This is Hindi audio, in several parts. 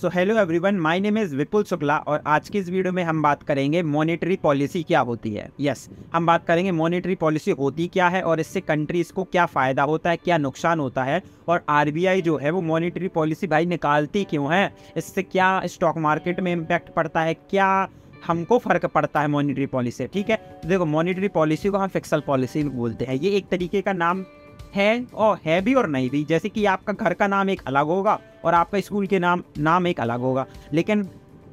So hello everyone, my name is Vipul Shukla और आज की इस वीडियो में हम बात करेंगे मॉनेटरी पॉलिसी क्या होती है। यस, हम बात करेंगे मॉनेटरी पॉलिसी होती क्या है और इससे कंट्रीज़ को क्या फ़ायदा होता है, क्या नुकसान होता है, और आरबीआई जो है वो मॉनेटरी पॉलिसी भाई निकालती क्यों है, इससे क्या स्टॉक मार्केट में इम्पैक्ट पड़ता है, क्या हमको फ़र्क पड़ता है मॉनेटरी पॉलिसी से। ठीक है, देखो मॉनेटरी पॉलिसी को हम फिक्सल पॉलिसी भी बोलते हैं। ये एक तरीके का नाम है और है भी और नहीं भी। जैसे कि आपका घर का नाम एक अलग होगा और आपका स्कूल के नाम एक अलग होगा, लेकिन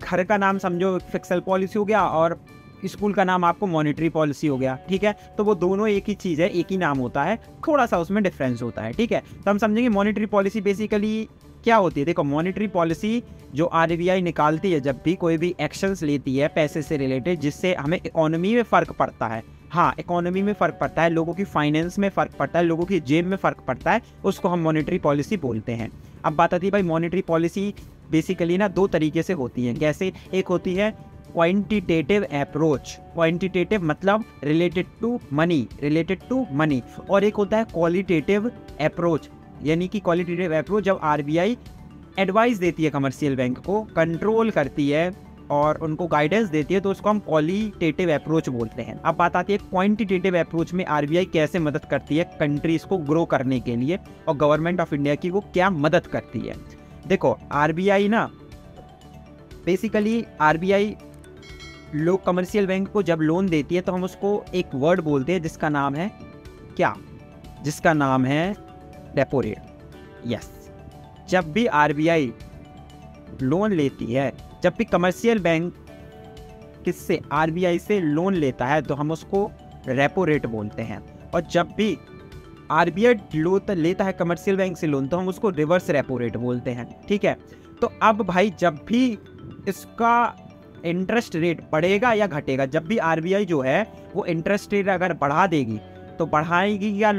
घर का नाम समझो फिक्सल पॉलिसी हो गया और स्कूल का नाम आपको मॉनेटरी पॉलिसी हो गया। ठीक है, तो वो दोनों एक ही चीज़ है, एक ही नाम होता है, थोड़ा सा उसमें डिफरेंस होता है। ठीक है, तो हम समझेंगे मॉनेटरी पॉलिसी बेसिकली क्या होती है। देखो, मॉनेटरी पॉलिसी जो आरबीआई निकालती है जब भी कोई भी एक्शंस लेती है पैसे से रिलेटेड, जिससे हमें इकोनॉमी में फ़र्क पड़ता है। हाँ, इकोनॉमी में फ़र्क पड़ता है, लोगों की फाइनेंस में फ़र्क पड़ता है, लोगों की जेब में फ़र्क पड़ता है, उसको हम मॉनेटरी पॉलिसी बोलते हैं। अब बात आती है भाई, मॉनेटरी पॉलिसी बेसिकली ना दो तरीके से होती है। कैसे? एक होती है क्वांटिटेटिव अप्रोच, क्वांटिटेटिव मतलब रिलेटेड टू मनी, और एक होता है क्वालिटेटिव अप्रोच, यानी कि क्वालिटेटिव अप्रोच जब आरबीआई एडवाइस देती है कमर्शियल बैंक को, कंट्रोल करती है और उनको गाइडेंस देती है, तो उसको हम क्वालिटेटिव अप्रोच बोलते हैं। अब बात आती है क्वांटिटेटिव अप्रोच में आरबीआई कैसे मदद करती है कंट्रीज को ग्रो करने के लिए, और गवर्नमेंट ऑफ इंडिया की वो क्या मदद करती है। देखो, आरबीआई ना बेसिकली आरबीआई लोग कमर्शियल बैंक को जब लोन देती है तो हम उसको एक वर्ड बोलते हैं जिसका नाम है क्या? जिसका नाम है रेपो रेट। यस, जब भी आरबीआई लोन लेती है, जब भी कमर्शियल बैंक किससे? आरबीआई से लोन लेता है, तो हम उसको रेपो रेट बोलते हैं। और जब भी आरबीआई लेता है कमर्शियल बैंक से लोन, तो हम उसको रिवर्स रेपो रेट बोलते हैं। ठीक है, तो अब भाई जब भी इसका इंटरेस्ट रेट बढ़ेगा या घटेगा, जब भी आरबीआई जो है वो इंटरेस्ट रेट अगर बढ़ा देगी तो बढ़ाएगी, या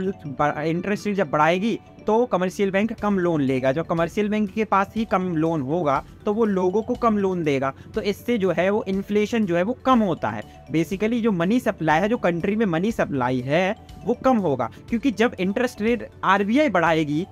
इंटरेस्ट रेट जब बढ़ाएगी तो कमर्शियल बैंक कम लोन लेगा। जब कमर्शियल बैंक के पास ही कम लोन होगा तो वो लोगों को कम लोन देगा, तो इससे जो है वो इन्फ्लेशन जो है वो कम होता है। बेसिकली जो मनी सप्लाई है, जो कंट्री में मनी सप्लाई है वो कम होगा, क्योंकि जब इंटरेस्ट रेट आरबीआई बढ़ाएगी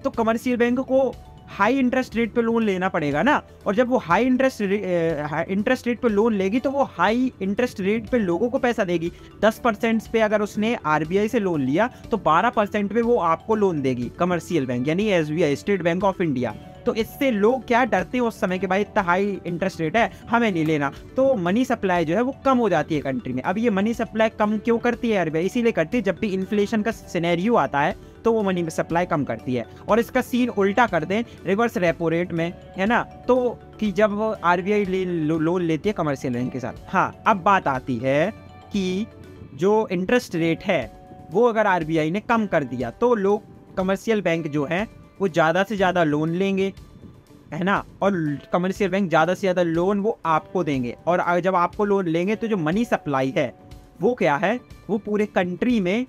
तो कमर्शियल बैंक को हाई इंटरेस्ट रेट पे लोन लेना पड़ेगा ना, और जब वो हाई इंटरेस्ट रेट पे लोन लेगी तो वो हाई इंटरेस्ट रेट पे लोगों को पैसा देगी। 10% पे अगर उसने आरबीआई से लोन लिया तो 12% पे वो आपको लोन देगी कमर्शियल बैंक, यानी SBI, state bank of India. तो इससे लोग क्या डरते हैं उस समय के भाई इतना हाई इंटरेस्ट रेट है, हमें नहीं लेना, तो मनी सप्लाई जो है वो कम हो जाती है कंट्री में। अब ये मनी सप्लाई कम क्यों करती है आरबीआई? इसीलिए करती है जब भी इन्फ्लेशन का सिनेरियो आता है तो वो मनी सप्लाई कम करती है। और इसका सीन उल्टा कर दें रिवर्स रेपो रेट में, है ना, तो कि जब आरबीआई लोन लेती है कमर्शियल बैंक के साथ। हाँ, अब बात आती है कि जो इंटरेस्ट रेट है वो अगर आरबीआई ने कम कर दिया तो लोग कमर्शियल बैंक जो है वो ज़्यादा से ज़्यादा लोन लेंगे, है ना, और कमर्शियल बैंक ज़्यादा से ज़्यादा लोन वो आपको देंगे। और जब आपको लोन लेंगे तो जो मनी सप्लाई है वो क्या है, वो पूरे कंट्री में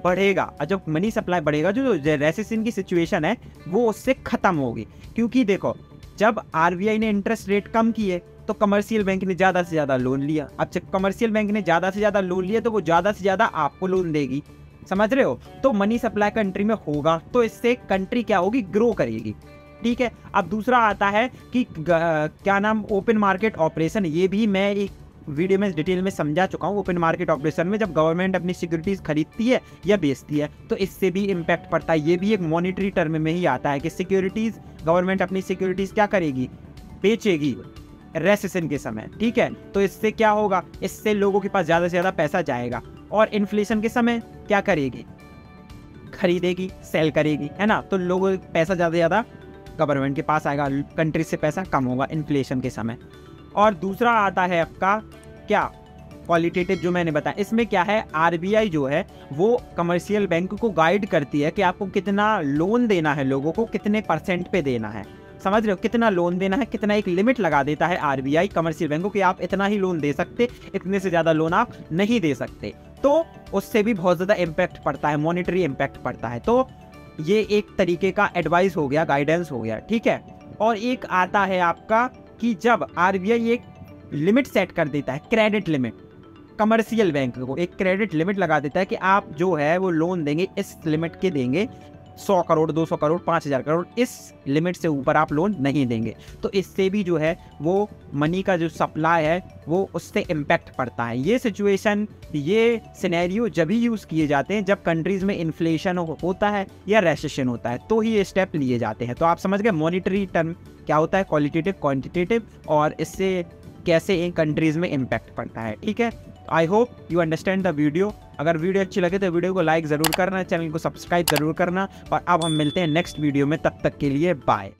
बढ़ेगा। और जब मनी सप्लाई बढ़ेगा, जो रेसेशन की सिचुएशन है वो उससे ख़त्म होगी। क्योंकि देखो, जब आरबीआई ने इंटरेस्ट रेट कम किए तो कमर्शियल बैंक ने ज़्यादा से ज़्यादा लोन लिया। अब जब कमर्शियल बैंक ने ज़्यादा से ज़्यादा लोन लिया तो वो ज़्यादा से ज़्यादा आपको लोन देगी, समझ रहे हो? तो मनी सप्लाई कंट्री में होगा तो इससे कंट्री क्या होगी? ग्रो करेगी। ठीक है, अब दूसरा आता है कि क्या नाम, ओपन मार्केट ऑपरेशन। ये भी मैं एक वीडियो में डिटेल में समझा चुका हूँ। ओपन मार्केट ऑपरेशन में जब गवर्नमेंट अपनी सिक्योरिटीज खरीदती है या बेचती है तो इससे भी इम्पैक्ट पड़ता है। ये भी एक मॉनेटरी टर्म में ही आता है कि सिक्योरिटीज, गवर्नमेंट अपनी सिक्योरिटीज क्या करेगी? बेचेगी रेसेशन के समय। ठीक है, तो इससे क्या होगा? इससे लोगों के पास ज़्यादा से ज़्यादा पैसा जाएगा। और इन्फ्लेशन के समय क्या करेगी? खरीदेगी, सेल करेगी, है ना, तो लोगों का पैसा ज़्यादा से ज़्यादा गवर्नमेंट के पास आएगा, कंट्री से पैसा कम होगा इन्फ्लेशन के समय। और दूसरा आता है आपका क्या? क्वालिटेटिव, जो मैंने बताया। इसमें क्या है, आरबीआई जो है वो कमर्शियल बैंक को गाइड करती है कि आपको कितना लोन देना है, लोगों को कितने % पे देना है, समझ रहे हो? कितना लोन देना है, कितना एक लिमिट लगा देता है आरबीआई कमर्शियल बैंक को कि आप इतना ही लोन दे सकते, इतने से ज़्यादा लोन आप नहीं दे सकते। तो उससे भी बहुत ज़्यादा इम्पैक्ट पड़ता है, मॉनेटरी इम्पैक्ट पड़ता है। तो ये एक तरीके का एडवाइस हो गया, गाइडेंस हो गया। ठीक है, और एक आता है आपका कि जब आरबीआई एक लिमिट सेट कर देता है, क्रेडिट लिमिट, कमर्शियल बैंक को एक क्रेडिट लिमिट लगा देता है कि आप जो है वो लोन देंगे इस लिमिट के देंगे, 100 करोड़, 200 करोड़, 5,000 करोड़, इस लिमिट से ऊपर आप लोन नहीं देंगे। तो इससे भी जो है वो मनी का जो सप्लाई है वो उससे इम्पैक्ट पड़ता है। ये सिचुएशन, ये सिनेरियो जब ही यूज़ किए जाते हैं जब कंट्रीज़ में इन्फ्लेशन होता है या रेसेशन होता है, तो ही ये स्टेप लिए जाते हैं। तो आप समझ गए मॉनिटरी टर्म क्या होता है, क्वालिटेटिव, क्वांटिटेटिव, और इससे कैसे इन कंट्रीज़ में इम्पैक्ट पड़ता है। ठीक है, I hope you understand the video. अगर वीडियो अच्छी लगे तो वीडियो को लाइक ज़रूर करना, चैनल को सब्सक्राइब ज़रूर करना, और अब हम मिलते हैं नेक्स्ट वीडियो में। तब तक के लिए बाय।